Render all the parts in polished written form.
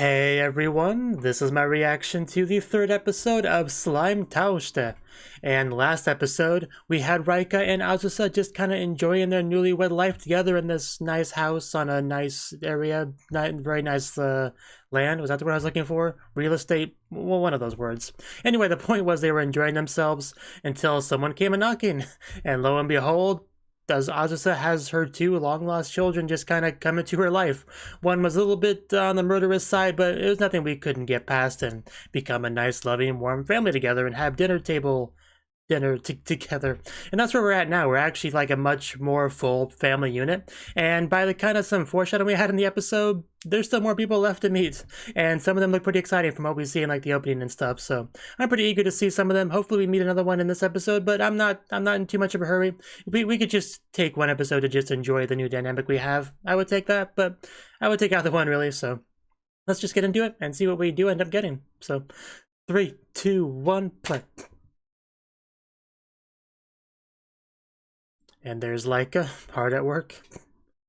Hey everyone, this is my reaction to the third episode of Slime Taoshite. And last episode, we had Raika and Azusa just kind of enjoying their newlywed life together in this nice house on a nice area, very nice land. Was that the word I was looking for? Real estate? Well, one of those words. Anyway, the point was they were enjoying themselves until someone came a knocking. And lo and behold, Azusa has her two long-lost children just kind of come into her life. One was a little bit on the murderous side, but it was nothing we couldn't get past and become a nice, loving, warm family together and have dinner together. And that's where we're at now. We're actually like a much more full family unit. And by the kind of some foreshadowing we had in the episode, there's still more people left to meet. And some of them look pretty exciting from what we see in like the opening and stuff. So I'm pretty eager to see some of them. Hopefully we meet another one in this episode, but I'm not in too much of a hurry. We could just take one episode to just enjoy the new dynamic we have. I would take that, but I would take either one really. So let's just get into it and see what we do end up getting. So 3, 2, 1, play. And there's Laika, hard at work.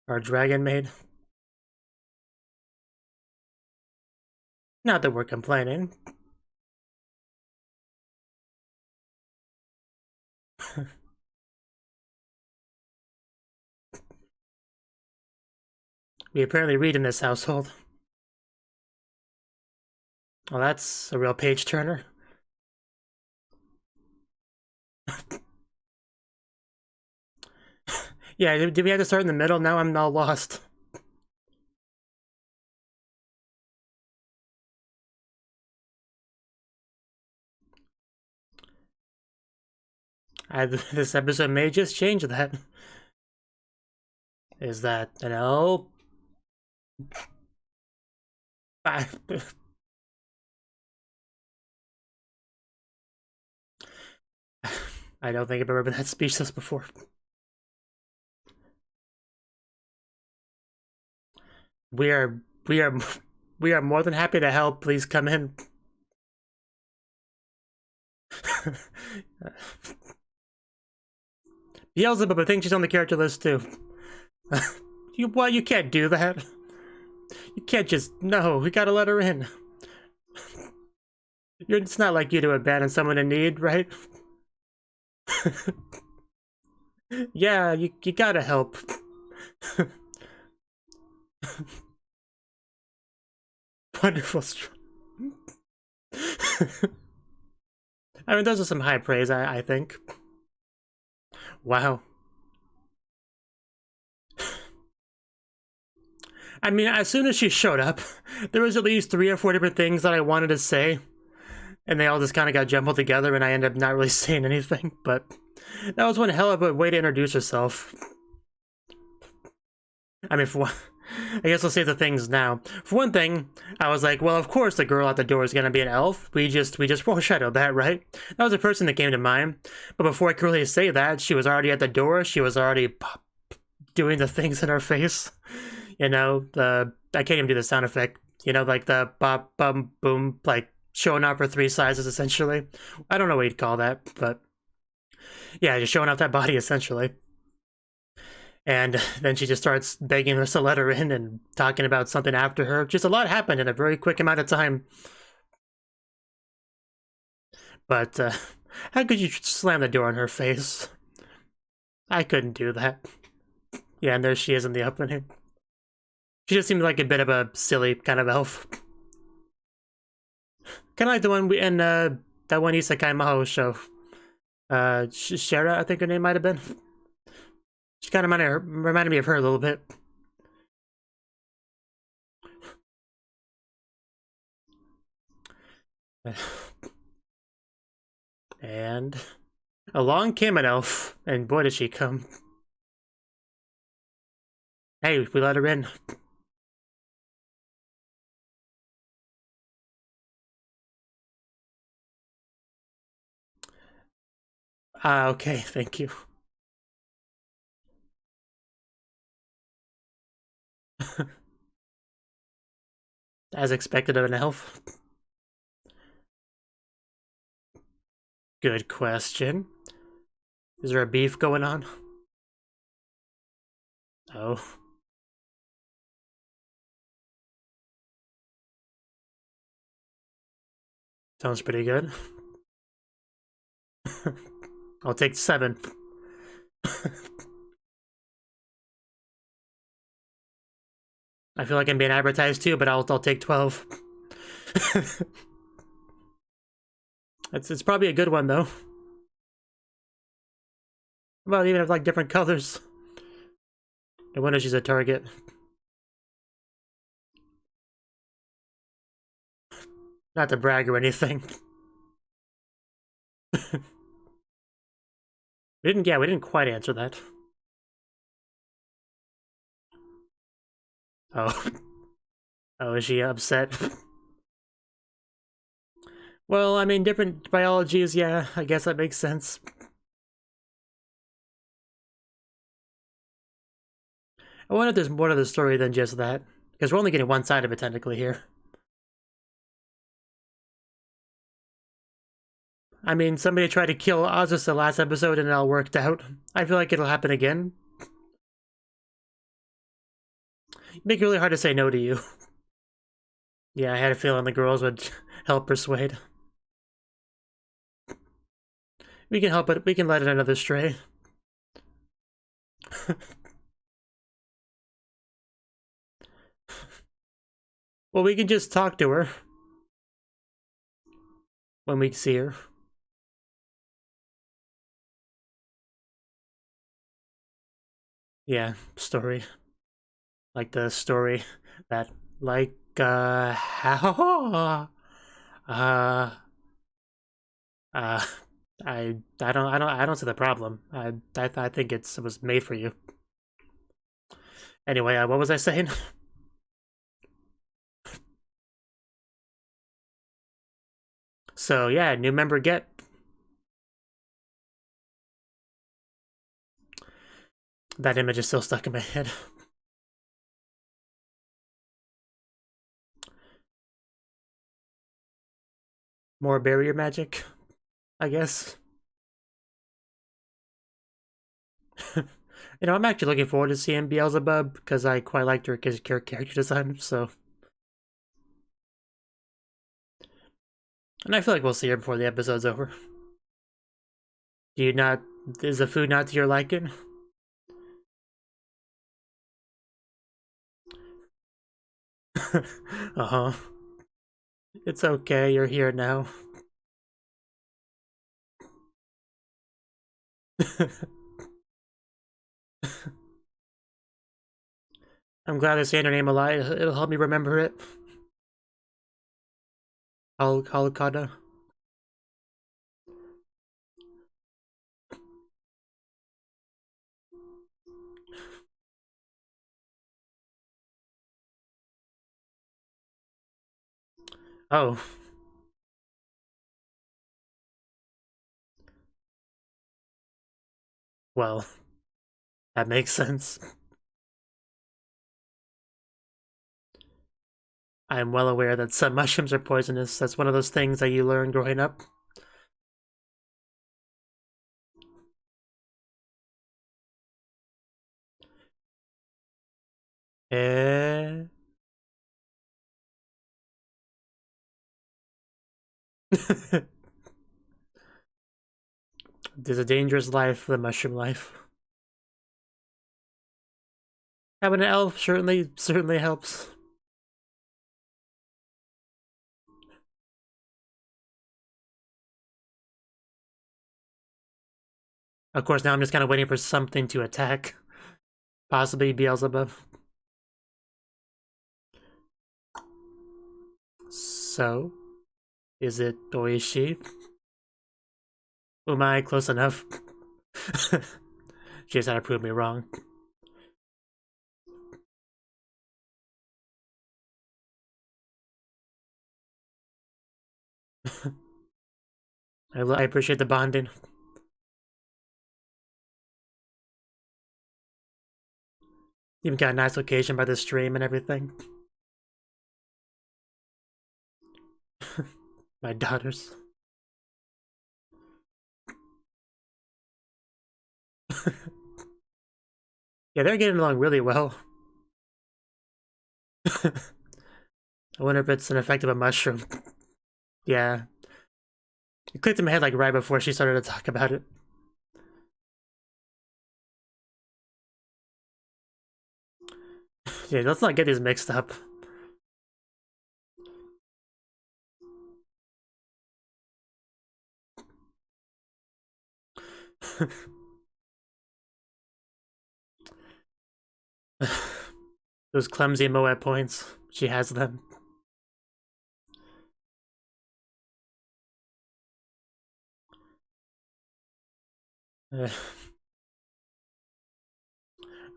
Our dragon maid. Not that we're complaining. We apparently read in this household. Well, that's a real page turner. Yeah, did we have to start in the middle? Now I'm all lost. This episode may just change that. Is that an L? I don't think I've ever been that speechless before. We are more than happy to help. Please come in. Beelzebub, I think she's on the character list too. You can't do that. You can't just, no, we gotta let her in. It's not like you to abandon someone in need, right? Yeah, you gotta help. Wonderful. I mean, those are some high praise, I think. Wow. I mean, as soon as she showed up, there was at least 3 or 4 different things that I wanted to say, and they all just kind of got jumbled together, and I ended up not really saying anything, but that was one hell of a way to introduce herself. I mean, I guess I'll say the things now. For one thing, I was like, well, of course the girl at the door is gonna be an elf. We just foreshadowed that, right? That was the first thing that came to mind. But before I could really say that, she was already at the door. She was already doing the things in her face. You know, I can't even do the sound effect. You know, like the bop, bum, boom, like showing off her 3 sizes, essentially. I don't know what you'd call that, but yeah, just showing off that body, essentially. And then she just starts begging us to let her in and talking about something after her. Just a lot happened in a very quick amount of time. But how could you slam the door in her face? I couldn't do that. Yeah, and there she is in the opening. She just seemed like a bit of a silly kind of elf. Kind of like the one in that one Isekai Maho show. Shara, I think her name might have been. She kind of reminded me of her a little bit. And along came an elf, and boy did she come. Hey, we let her in. Okay, thank you. As expected of an elf. Good question. Is there a beef going on? Oh. Sounds pretty good. I'll take 7. I feel like I'm being advertised too, but I'll take 12. It's probably a good one though. Well, even have like different colors. No wonder she's a target. Not to brag or anything. we didn't quite answer that. Oh. Oh, is she upset? Well, I mean, different biologies, yeah, I guess that makes sense. I wonder if there's more to the story than just that. Because we're only getting one side of it, technically, here. I mean, somebody tried to kill Azus the last episode and it all worked out. I feel like it'll happen again. Make it really hard to say no to you. Yeah, I had a feeling the girls would help persuade. We can help it. We can let it another stray. Well, we can just talk to her when we see her. Yeah, story. Like the story that, like, how, I don't see the problem. I think it was made for you. Anyway, what was I saying? So yeah, new member get. That image is still stuck in my head. More barrier magic, I guess. You know, I'm actually looking forward to seeing Beelzebub because I quite liked her character design, so. And I feel like we'll see her before the episode's over. Do you not... Is the food not to your liking? Uh-huh. It's okay, you're here now. I'm glad they're saying her name a lot. It'll help me remember it. Halkada. Oh. Well, that makes sense. I am well aware that some mushrooms are poisonous. That's one of those things that you learn growing up. Eh... There's a dangerous life, the mushroom life. Having an elf certainly helps. Of course, now I'm just kind of waiting for something to attack. Possibly Beelzebub. So, is it Oishi? Am I close enough? She just had to prove me wrong. I appreciate the bonding. Even got a nice location by the stream and everything. My daughters. Yeah, they're getting along really well. I wonder if it's an effect of a mushroom. Yeah. It clicked in my head like right before she started to talk about it. Yeah, let's not get these mixed up. Those clumsy Moab points. She has them. I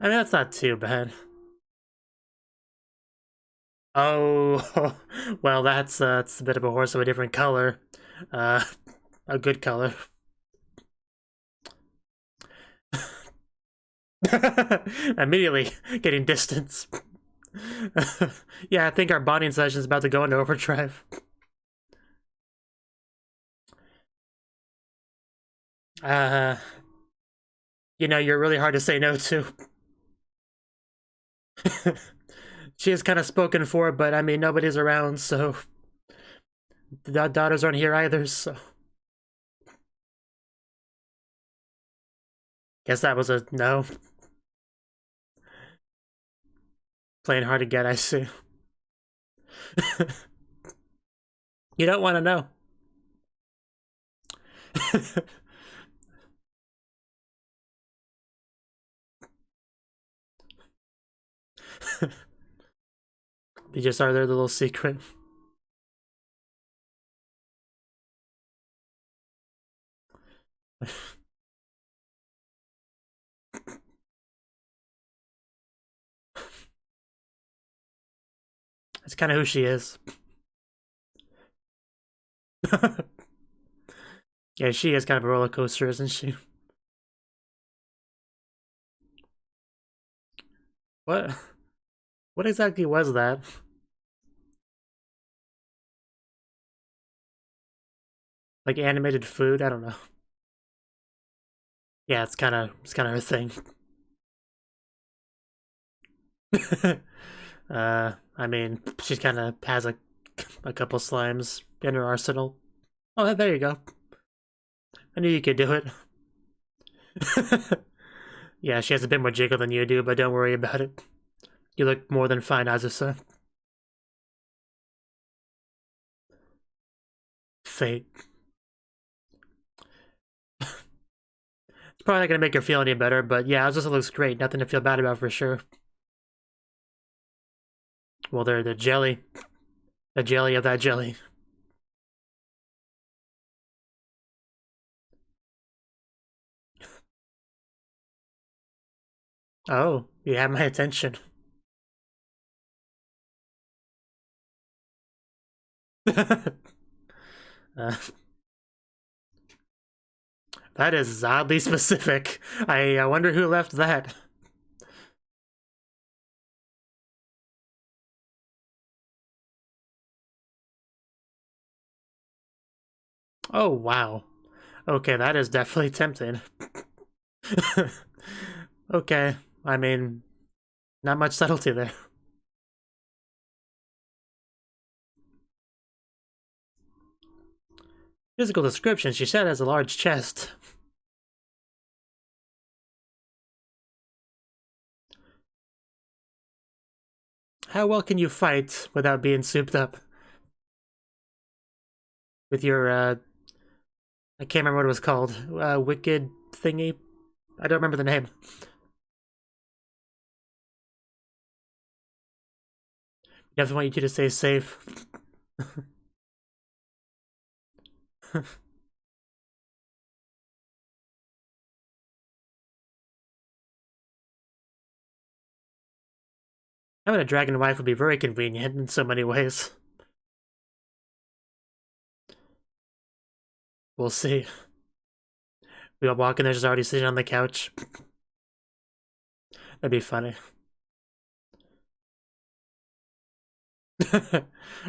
mean, that's not too bad. Oh, well, that's a bit of a horse of a different color. A good color. Immediately getting distance. Yeah, I think our bonding session is about to go into overdrive. You know, you're really hard to say no to. She is kind of spoken for, but I mean, nobody's around, so the daughters aren't here either, so guess that was a no. Playing hard to get, I see. You don't want to know. They just are their little secret. That's kind of who she is. Yeah, she is kind of a roller coaster, isn't she? What? What exactly was that? Like animated food? I don't know. Yeah, it's kind of her thing. I mean, she kind of has a couple slimes in her arsenal. Oh, there you go. I knew you could do it. Yeah, she has a bit more jiggle than you do, but don't worry about it. You look more than fine, Azusa. Fate. It's probably not gonna make her feel any better, but yeah, Azusa looks great. Nothing to feel bad about for sure. Well, they're the jelly. The jelly of that jelly. Oh, you have my attention. uh, that is oddly specific. I wonder who left that. Oh, wow. Okay, that is definitely tempting. Okay, I mean, not much subtlety there. Physical description, she said has a large chest. How well can you fight without being souped up? With your, I can't remember what it was called. Wicked thingy? I don't remember the name. Definitely want you to stay safe. Having a dragon wife would be very convenient in so many ways. We'll see. We all walk in there, she's already sitting on the couch. That'd be funny.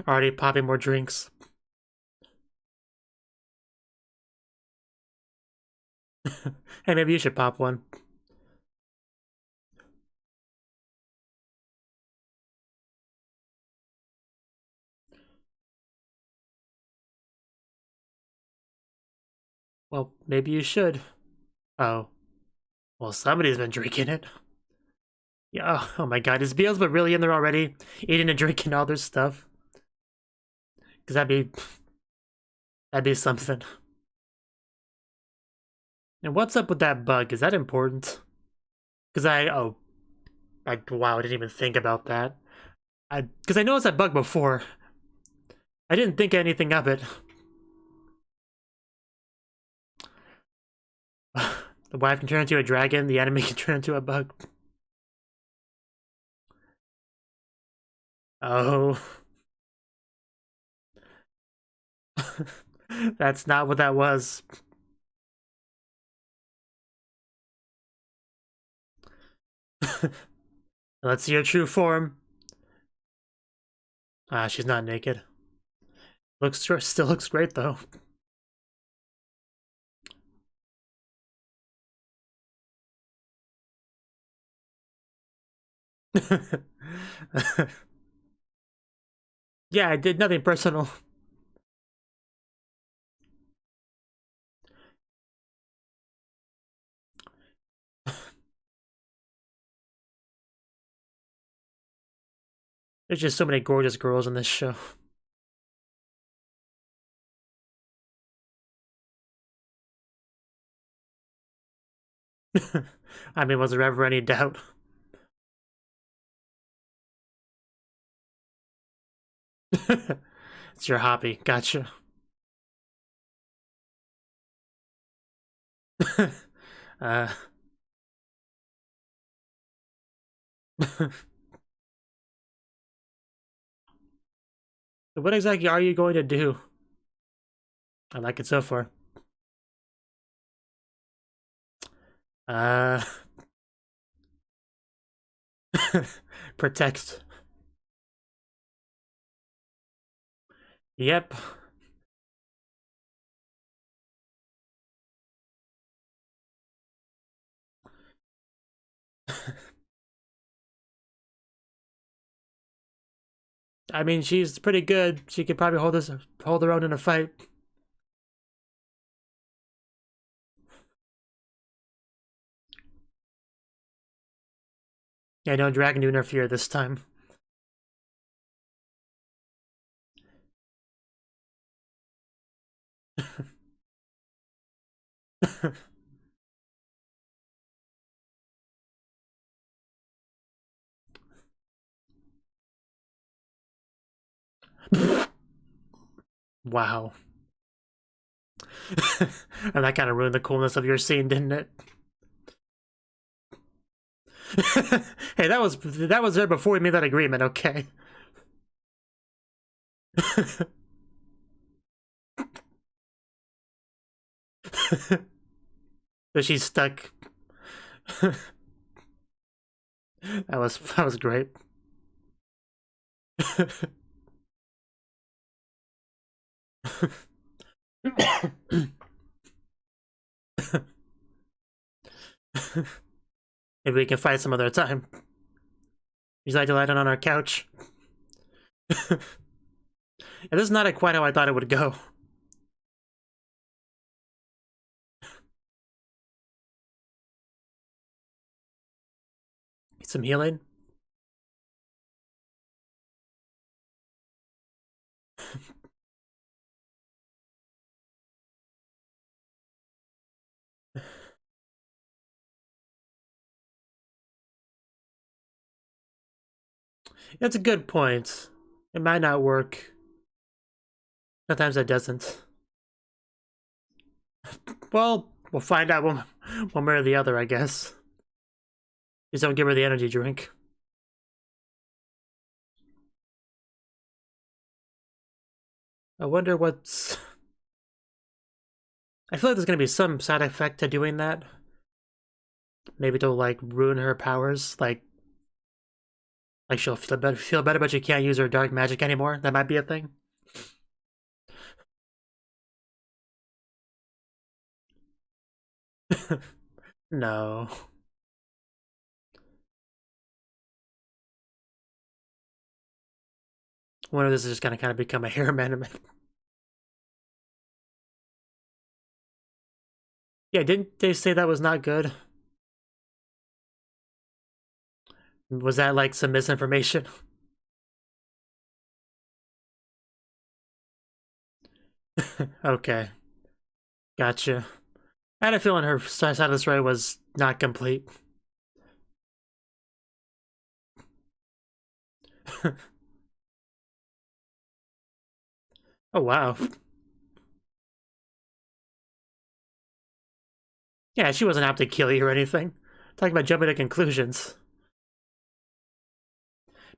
Already popping more drinks. Hey, maybe you should pop one. Well, maybe you should. Oh. Well, somebody's been drinking it. Yeah, oh my god, is Beelzebub really in there already? Eating and drinking all this stuff? Because that'd be something. And what's up with that bug? Is that important? Because wow, I didn't even think about that. Because I noticed that bug before. I didn't think anything of it. The wife can turn into a dragon, the enemy can turn into a bug. Oh. That's not what that was. Let's see her true form. Ah, she's not naked. Still looks great though. Yeah, I did nothing personal. There's just so many gorgeous girls in this show. I mean, was there ever any doubt? It's your hobby. Gotcha. uh. What exactly are you going to do? I like it so far. Uh. Protect. Yep. I mean, she's pretty good. She could probably hold her own in a fight. Yeah, no dragon to interfere this time. Wow. And that kind of ruined the coolness of your scene, didn't it? Hey, that was there before we made that agreement, okay? But she's stuck. That was great. Maybe we can fight some other time. Would you like to lie down on our couch? And this is not quite how I thought it would go. Need some healing. That's a good point. It might not work. Sometimes it doesn't. Well, we'll find out one way or the other, I guess. Just don't give her the energy drink. I wonder what's... I feel like there's gonna be some side effect to doing that. Maybe to like ruin her powers, like she'll feel better, but she can't use her dark magic anymore. That might be a thing. No. One of this is just gonna kind of become a harem anime. Yeah, didn't they say that was not good? Was that like some misinformation? Okay, gotcha. I had a feeling her side of the story was not complete. Oh wow. Yeah, she wasn't out to kill you or anything. Talking about jumping to conclusions.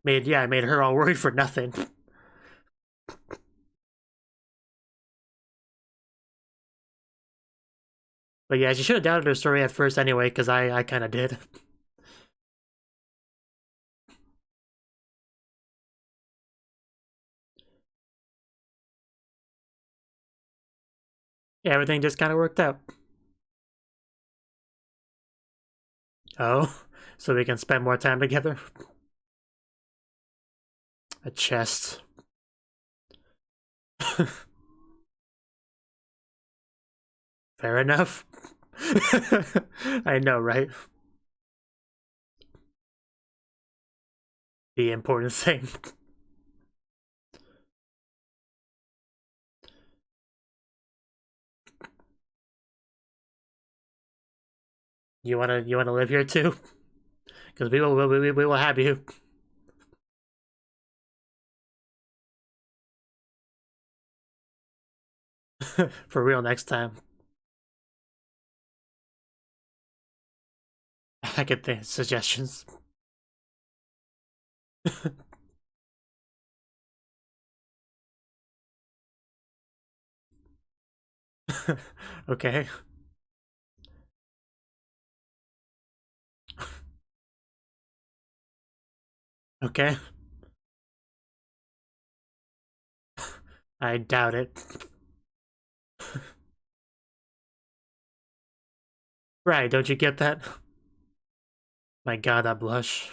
Made her all worried for nothing. But yeah, she should have doubted her story at first anyway, because I kind of did. Yeah, everything just kind of worked out. Oh, so we can spend more time together? A chest. Fair enough. I know, right? The important thing. You wanna live here too? Because we will have you. For real next time. I could think suggestions. Okay. Okay. I doubt it. Right, don't you get that? My god, that blush.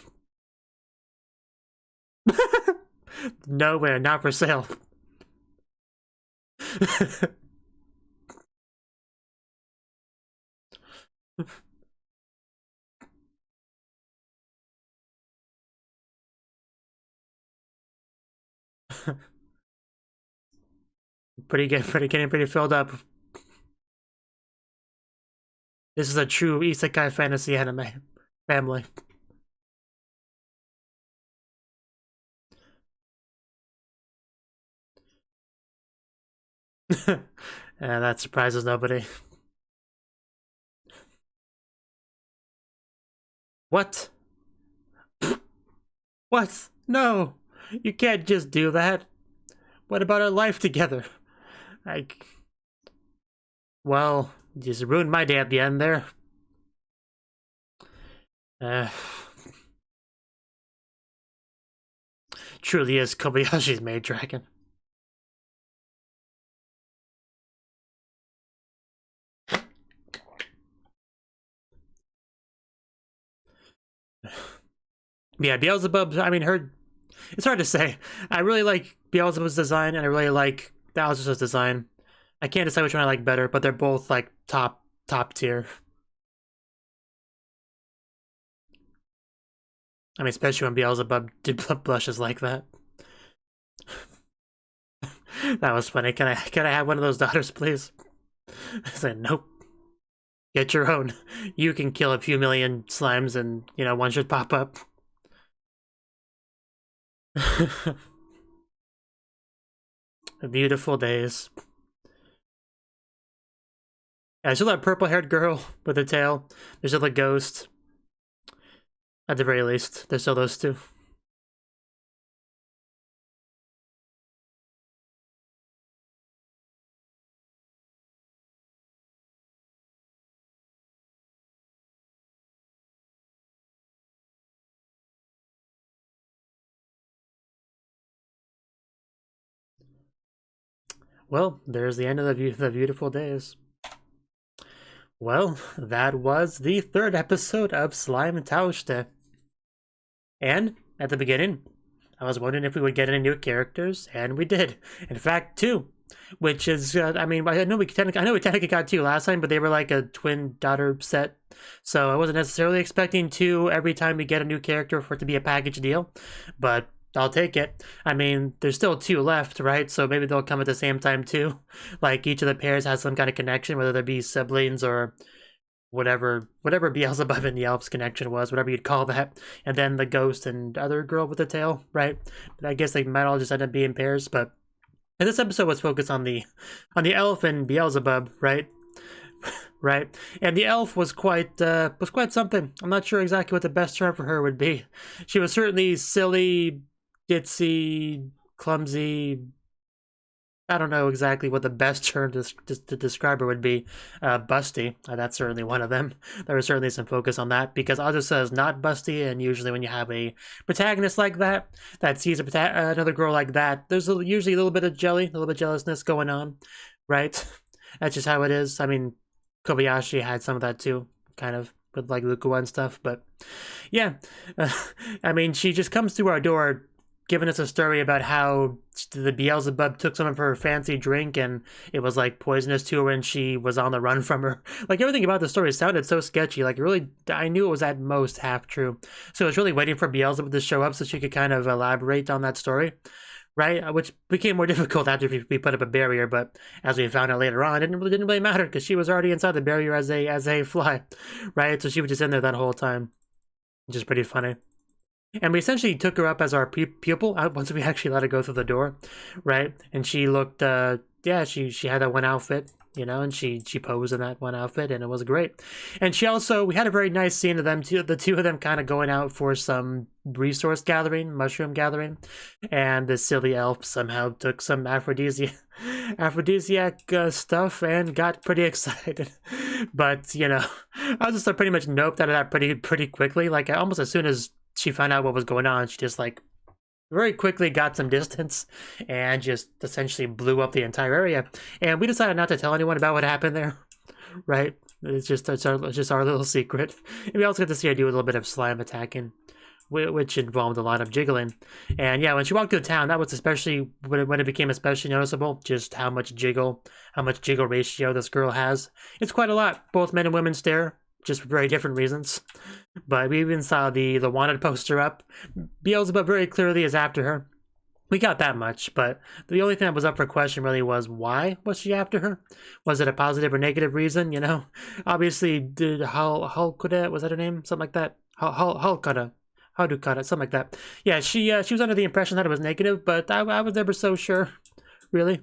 Nowhere, not for sale. Getting pretty filled up. This is a true isekai fantasy anime family. And that surprises nobody. What? What? No! You can't just do that. What about our life together? Well, you just ruined my day at the end there. Truly is Kobayashi's maid dragon. Yeah, Beelzebub, I mean, it's hard to say. I really like Beelzebub's design, and I really like Bowser's design. I can't decide which one I like better, but they're both, like, top tier. I mean, especially when Beelzebub did blushes like that. That was funny. Can I have one of those daughters, please? I said, nope. Get your own. You can kill a few million slimes and, one should pop up. Beautiful days. Yeah, still that purple-haired girl with a tail. There's still the ghost. At the very least, there's still those two. Well, there's the end of the beautiful days. Well, that was the third episode of Slime Taoshite. And, at the beginning, I was wondering if we would get any new characters, and we did. In fact, 2. which is, I mean, I know we technically got 2 last time, but they were like a twin daughter set, so I wasn't necessarily expecting 2 every time we get a new character for it to be a package deal, but I'll take it. I mean, there's still 2 left, right? So maybe they'll come at the same time too. Like each of the pairs has some kind of connection, whether they be siblings or whatever Beelzebub and the Elf's connection was, whatever you'd call that. And then the ghost and other girl with the tail, right? But I guess they might all just end up being pairs, but and this episode was focused on the elf and Beelzebub, right? Right, and the elf was quite something. I'm not sure exactly what the best term for her would be. She was certainly silly, ditzy, clumsy. I don't know exactly what the best term to describe her would be. Busty, that's certainly one of them. There was certainly some focus on that, because Azusa is not busty, and usually when you have a protagonist like that sees another girl like that, there's usually a little bit of jealousness going on, right? That's just how it is. I mean, Kobayashi had some of that too, kind of, with like Lukuwa and stuff, but yeah. I mean, she just comes through our door giving us a story about how the Beelzebub took some of her fancy drink and it was like poisonous to her and she was on the run from her. Like everything about the story sounded so sketchy. Like really, I knew it was at most half true. So I was really waiting for Beelzebub to show up so she could kind of elaborate on that story, right? Which became more difficult after we put up a barrier, but as we found out later on, it didn't really matter because she was already inside the barrier as a fly, right? So she was just in there that whole time, which is pretty funny. And we essentially took her up as our pupil once we actually let her go through the door, right? And she looked, yeah, she had that one outfit, you know, and she posed in that one outfit, and it was great. And she also, we had a very nice scene of them, the two of them kind of going out for some resource gathering, mushroom gathering, and the silly elf somehow took some aphrodisiac stuff and got pretty excited. But, you know, I was just pretty much noped out of that pretty quickly. Like, almost as soon as she found out what was going on, she just like very quickly got some distance and just essentially blew up the entire area. And we decided not to tell anyone about what happened there, right? It's just our little secret. And we also get to see her do a little bit of slime attacking, which involved a lot of jiggling. And yeah, when she walked through town, that was especially when it became especially noticeable, just how much jiggle ratio this girl has. It's quite a lot. Both men and women stare, just for very different reasons. But we even saw the wanted poster up. Beelzebub very clearly is after her. We got that much, but the only thing that was up for question really was, why was she after her? Was it a positive or negative reason, you know? Obviously, did Halkuda, was that her name? Something like that? Halkuda. Hadukata, something like that. Yeah, she was under the impression that it was negative, but I was never so sure, really.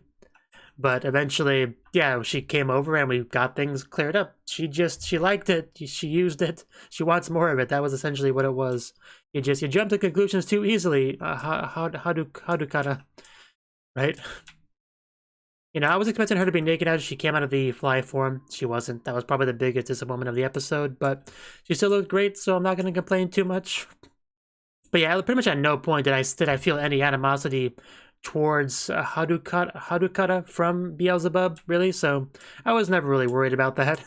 But eventually, yeah, she came over and we got things cleared up. She liked it. She used it. She wants more of it. That was essentially what it was. You jump to conclusions too easily. Hadukata, right? You know, I was expecting her to be naked as she came out of the fly form. She wasn't. That was probably the biggest disappointment of the episode, but she still looked great, so I'm not going to complain too much. But yeah, pretty much at no point did I feel any animosity towards Hadukata from Beelzebub, really, so I was never really worried about that.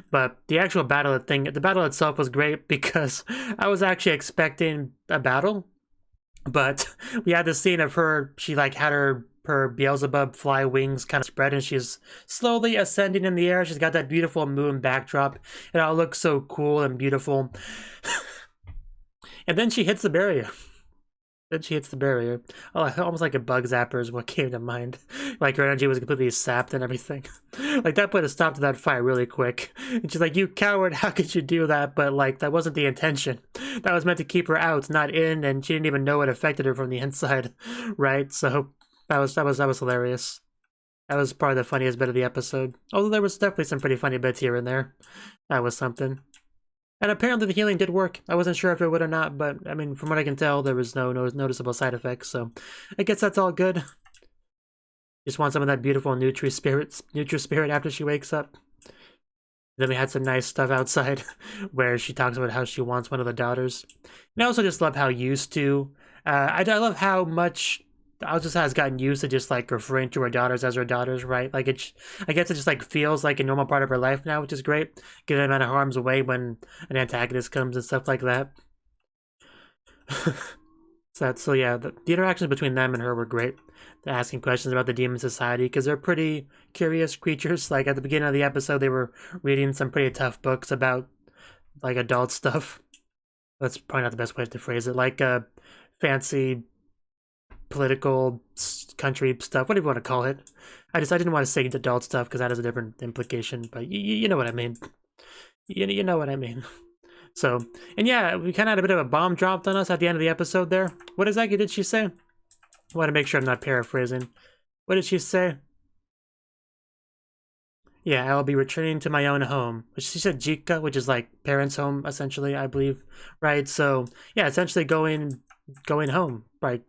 But the actual battle the battle itself was great because I was actually expecting a battle, but we had this scene of her, she like had her Beelzebub fly wings kind of spread and she's slowly ascending in the air. She's got that beautiful moon backdrop. It all looks so cool and beautiful. And then she hits the barrier. Oh, almost like a bug zapper is what came to mind. Like her energy was completely sapped and everything. Like that put a stop to that fight really quick. And she's like, "You coward, how could you do that?" But like that wasn't the intention. That was meant to keep her out, not in, and she didn't even know it affected her from the inside, right? So that was hilarious. That was probably the funniest bit of the episode. Although there was definitely some pretty funny bits here and there. That was something. And apparently the healing did work. I wasn't sure if it would or not, but I mean, from what I can tell, there was no noticeable side effects, so I guess that's all good. Just want some of that beautiful Nutri spirit after she wakes up. Then we had some nice stuff outside where she talks about how she wants one of the daughters. And I also just love how used to. I love how much Azusa has gotten used to just like referring to her daughters as her daughters, right? Like I guess it just like feels like a normal part of her life now, which is great. Getting them out of harm's way when an antagonist comes and stuff like that. So yeah, the interactions between them and her were great. They're asking questions about the demon society because they're pretty curious creatures. Like at the beginning of the episode, they were reading some pretty tough books about like adult stuff. That's probably not the best way to phrase it. Like fancy political country stuff, whatever you want to call it. I didn't want to say adult stuff because that has a different implication, but you know what I mean. You know what I mean. So, and yeah, we kind of had a bit of a bomb dropped on us at the end of the episode there. What exactly did she say? I want to make sure I'm not paraphrasing. What did she say? Yeah, I will be returning to my own home. She said Jika, which is like parents' home, essentially, I believe. Right, so, yeah, essentially going home. Right.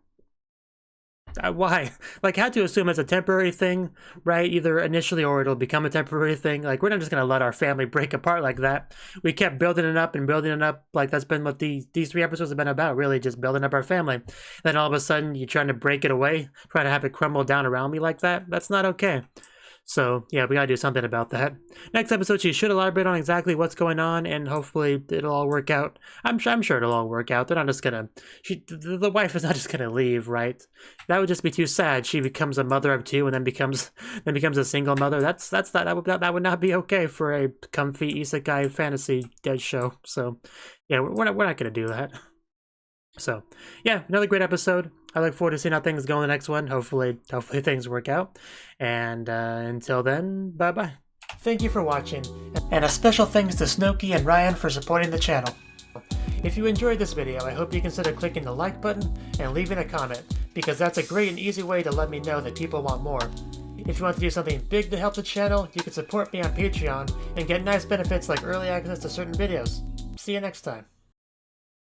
Why? Like, had to assume it's a temporary thing, right? Either initially or it'll become a temporary thing. Like, we're not just going to let our family break apart like that. We kept building it up and building it up. Like, that's been what these 3 episodes have been about, really, just building up our family. Then all of a sudden, you're trying to break it away, trying to have it crumble down around me like that. That's not okay. So, yeah, we gotta do something about that. Next episode, she should elaborate on exactly what's going on, and hopefully it'll all work out. I'm sure it'll all work out. They're not just gonna... the wife is not just gonna leave, right? That would just be too sad. She becomes a mother of 2 and then becomes a single mother. That would not be okay for a comfy isekai fantasy dead show. So, yeah, we're not gonna do that. So, yeah, another great episode. I look forward to seeing how things go in the next one. Hopefully things work out. And until then, bye-bye. Thank you for watching. And a special thanks to Cnouki and Ryan for supporting the channel. If you enjoyed this video, I hope you consider clicking the like button and leaving a comment, because that's a great and easy way to let me know that people want more. If you want to do something big to help the channel, you can support me on Patreon and get nice benefits like early access to certain videos. See you next time.